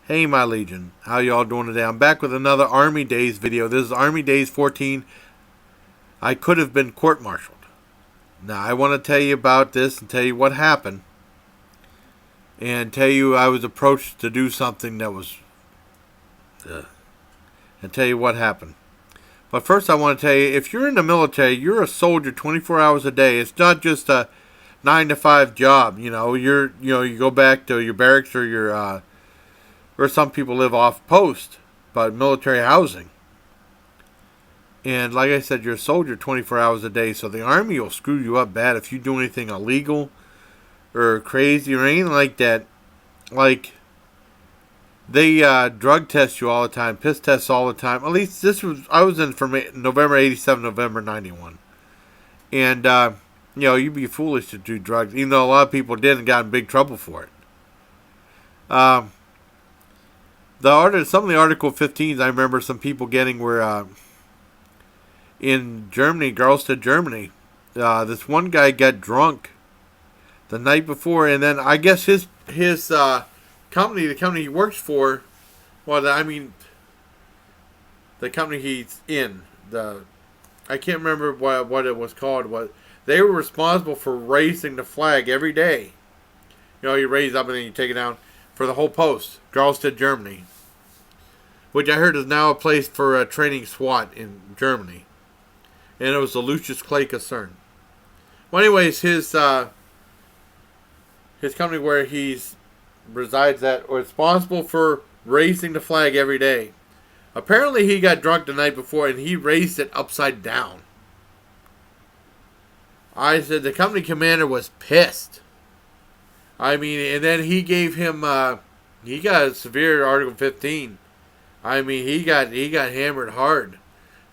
Hey my Legion, how y'all doing today? I'm back with another Army Days video. This is Army Days 14. I could have been court-martialed. Now I want to tell you about this and tell you what happened. And tell you I was approached to do something that was... and tell you what happened. But first I want to tell you, if you're in the military, you're a soldier 24 hours a day. It's not just a 9 to 5 job. You go back to your barracks or your... or some people live off post, but military housing. And like I said, you're a soldier 24 hours a day, so the Army will screw you up bad if you do anything illegal or crazy or anything like that. Like, they drug test you all the time, piss tests all the time. At least I was in from November 87, November 91. And, you'd be foolish to do drugs, even though a lot of people did and got in big trouble for it. Some of the Article 15s I remember some people getting were in Germany, Garlstedt, Germany. This one guy got drunk the night before, and then I guess his company, the company he works for, the company he's in, I can't remember what it was called. They were responsible for raising the flag every day. You raise it up and then you take it down. For the whole post, Garlstedt, Germany, which I heard is now a place for training SWAT in Germany, and it was the Lucius Clay concern. Well, anyways, his company where he resides at was responsible for raising the flag every day. Apparently, he got drunk the night before and he raised it upside down. I said the company commander was pissed. And then he gave him, he got a severe Article 15. He got hammered hard.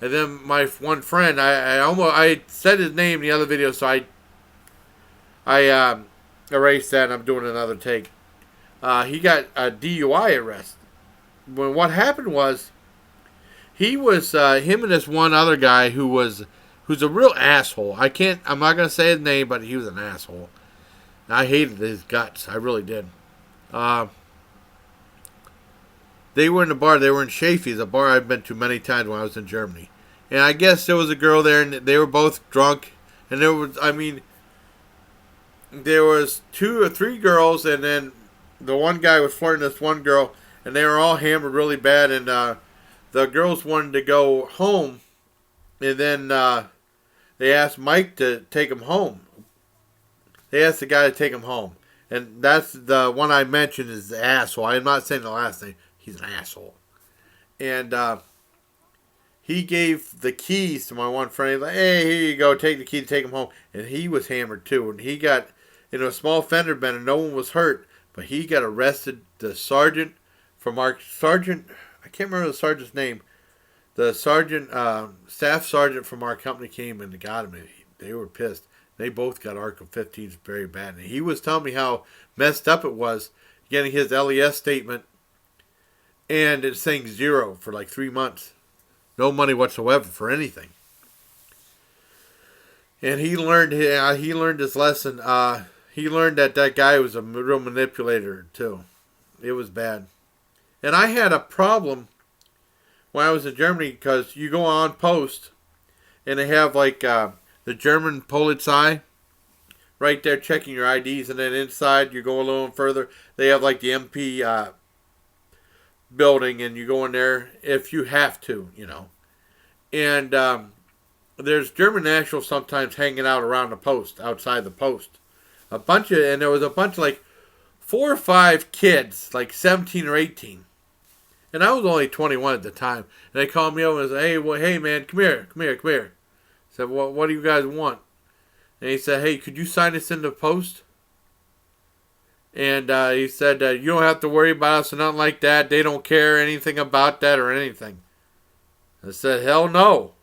And then my one friend, I said his name in the other video, so I erased that and I'm doing another take. He got a DUI arrest. What happened was, him and this one other guy who's a real asshole. I'm not going to say his name, but he was an asshole. I hated his guts. I really did. They were in a bar. They were in Shafie's, a bar I've been to many times when I was in Germany. And I guess there was a girl there, and they were both drunk. And there was 2 or 3 girls, and then the one guy was flirting this one girl, and they were all hammered really bad. And the girls wanted to go home, and then they asked Mike to take them home. They asked the guy to take him home. And that's the one I mentioned is the asshole. I'm not saying the last name. He's an asshole. And he gave the keys to my one friend. He's like, hey, here you go. Take the key to take him home. And he was hammered too. And he got in a small fender bender. No one was hurt. But he got arrested. The sergeant from I can't remember the sergeant's name. The sergeant, staff sergeant from our company came and got him. And they were pissed. They both got Article 15s very bad. And he was telling me how messed up it was getting his LES statement and it's saying 0 for like 3 months. No money whatsoever for anything. And he learned his lesson. He learned that guy was a real manipulator too. It was bad. And I had a problem when I was in Germany because you go on post and they have like... the German Polizei, right there checking your IDs, and then inside you go a little further. They have like the MP building, and you go in there if you have to, And there's German nationals sometimes hanging out around the post, outside the post. And there was a bunch of like 4 or 5 kids, like 17 or 18. And I was only 21 at the time. And they called me over and said, hey man, come here. I said, well, what do you guys want? And he said, hey, could you sign us in the post? And he said, you don't have to worry about us or nothing like that. They don't care anything about that or anything. I said, hell no.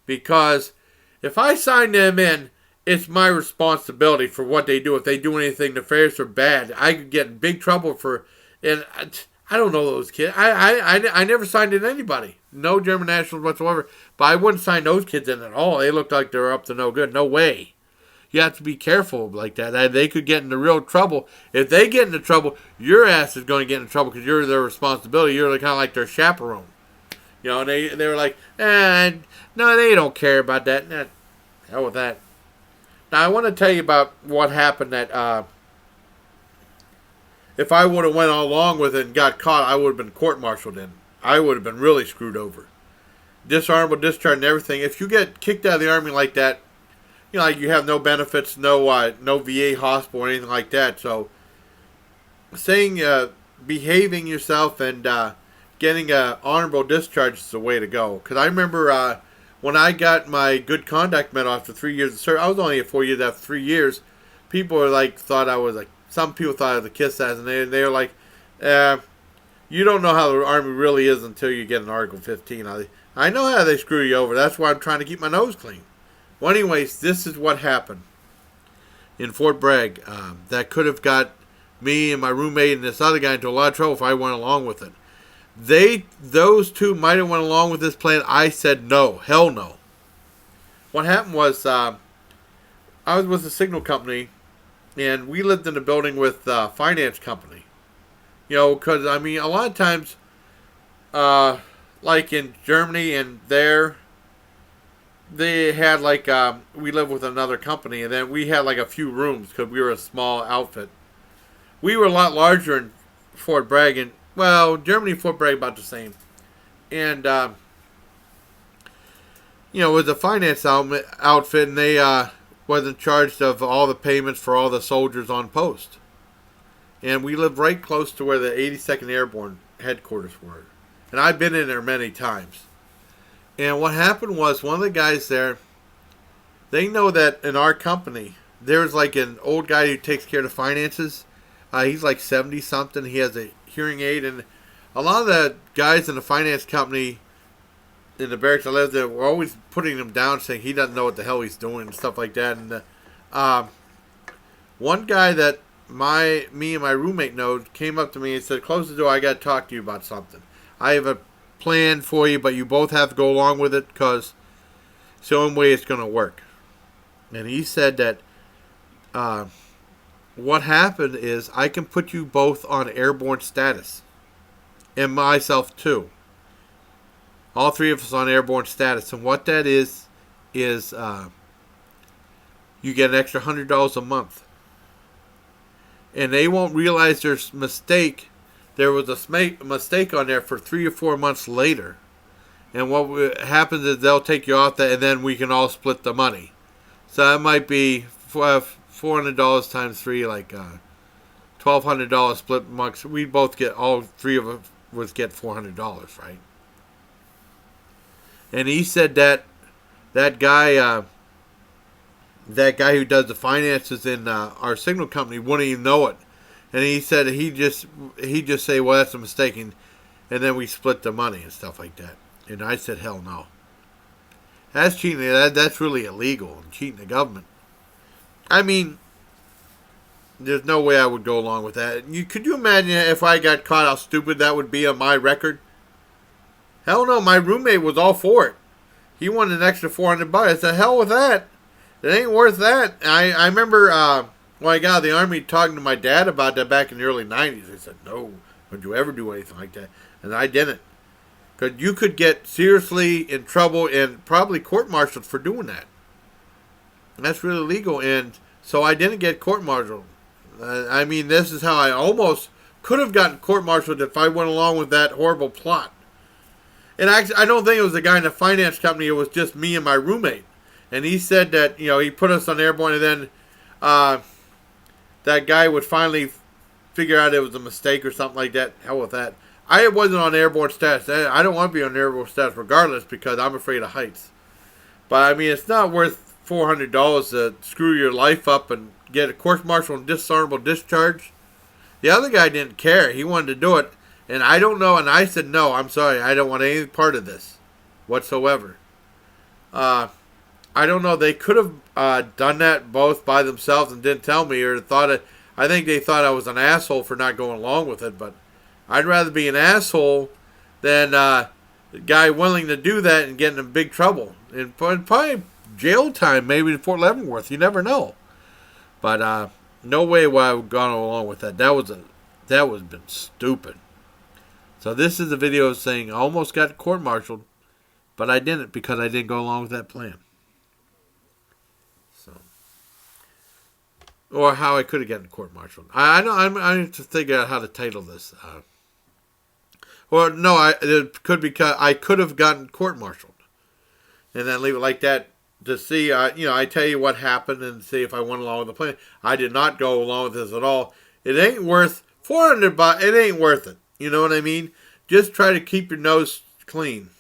Because if I sign them in, it's my responsibility for what they do. If they do anything nefarious or bad, I could get in big trouble for... And I don't know those kids. I never signed in anybody. No German nationals whatsoever. But I wouldn't sign those kids in at all. They looked like they were up to no good. No way. You have to be careful like that. They could get into real trouble. If they get into trouble, your ass is going to get into trouble because you're their responsibility. You're kind of like their chaperone. You know, and they were like, no, they don't care about that. Nah, hell with that. Now, I want to tell you about what happened that if I would have went along with it and got caught, I would have been court-martialed in. I would have been really screwed over. Dishonorable discharge and everything. If you get kicked out of the Army like that, you know, like you have no benefits, no VA hospital or anything like that. So, behaving yourself and getting an honorable discharge is the way to go. Because I remember when I got my good conduct medal after 3 years of service, I was only at 4 years. After 3 years, people were like, thought I was like, some people thought I was a kiss ass, and they were like, you don't know how the Army really is until you get an Article 15. I know how they screw you over. That's why I'm trying to keep my nose clean. Well, anyways, this is what happened in Fort Bragg that could have got me and my roommate and this other guy into a lot of trouble if I went along with it. Those two might have went along with this plan. I said no. Hell no. What happened was I was with a signal company, and we lived in a building with a finance company. You know, because, I mean, a lot of times, like in Germany and there, they had like, we lived with another company, and then we had like a few rooms because we were a small outfit. We were a lot larger in Fort Bragg, and, well, Germany and Fort Bragg about the same. And, you know, it was a finance outfit, and they was in charge of all the payments for all the soldiers on post. And we lived right close to where the 82nd Airborne headquarters were. And I've been in there many times. And what happened was, one of the guys there, they know that in our company, there's like an old guy who takes care of the finances. He's like 70-something. He has a hearing aid. And a lot of the guys in the finance company in the barracks I lived in were always putting him down, saying he doesn't know what the hell he's doing and stuff like that. And one guy that me and my roommate know came up to me and said, close the door, I got to talk to you about something. I have a plan for you, but you both have to go along with it because it's the only way it's going to work. And he said that what happened is I can put you both on airborne status. And myself too. All three of us on airborne status. And what that is you get an extra $100 a month. And they won't realize there's a mistake. There was a mistake on there for 3 or 4 months later. And what happens is they'll take you off that, and then we can all split the money. So that might be $400 times 3, like $1,200 split amongst. We both get, all three of us would get $400, right? And he said that guy who does the finances in our signal company wouldn't even know it. And he said he just say, well, that's a mistake, and then we split the money and stuff like that. And I said, hell no. That's cheating. That's really illegal and cheating the government. I mean, there's no way I would go along with that. Could you imagine if I got caught, how stupid that would be on my record? Hell no, my roommate was all for it. He wanted an extra $400. I said, hell with that. It ain't worth that. I remember when I got out of the Army talking to my dad about that back in the early 90s. I said, no, would you ever do anything like that? And I didn't. Because you could get seriously in trouble and probably court-martialed for doing that. And that's really illegal. And so I didn't get court-martialed. I mean, this is how I almost could have gotten court-martialed if I went along with that horrible plot. And actually, I don't think it was the guy in the finance company. It was just me and my roommate. And he said that, he put us on airborne, and then that guy would finally figure out it was a mistake or something like that. Hell with that. I wasn't on airborne status. I don't want to be on airborne status regardless because I'm afraid of heights. But, I mean, it's not worth $400 to screw your life up and get a court-martial and dishonorable discharge. The other guy didn't care. He wanted to do it. And I don't know. And I said, no, I'm sorry. I don't want any part of this whatsoever. I don't know. They could have done that both by themselves and didn't tell me, or thought it. I think they thought I was an asshole for not going along with it. But I'd rather be an asshole than a guy willing to do that and getting in big trouble. And probably jail time, maybe in Fort Leavenworth. You never know. But no way would I have gone along with that. That was been stupid. So this is a video saying I almost got court-martialed, but I didn't because I didn't go along with that plan. So, or how I could have gotten court-martialed. I know I need to figure out how to title this. Or no, it could be I could have gotten court-martialed, and then leave it like that to see. I tell you what happened and see if I went along with the plan. I did not go along with this at all. It ain't worth $400. It ain't worth it. You know what I mean? Just try to keep your nose clean.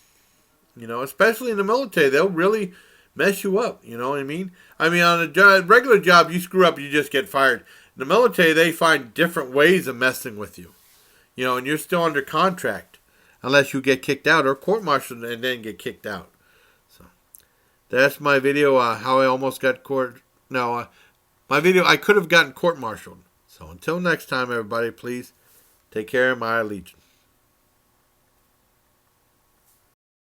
Especially in the military, they'll really mess you up. You know what I mean? I mean, on a regular job, you screw up, you just get fired. In the military, they find different ways of messing with you. And you're still under contract unless you get kicked out or court-martialed and then get kicked out. So that's my video. How I almost got my video. I could have gotten court-martialed. So until next time, everybody, please take care of my legion.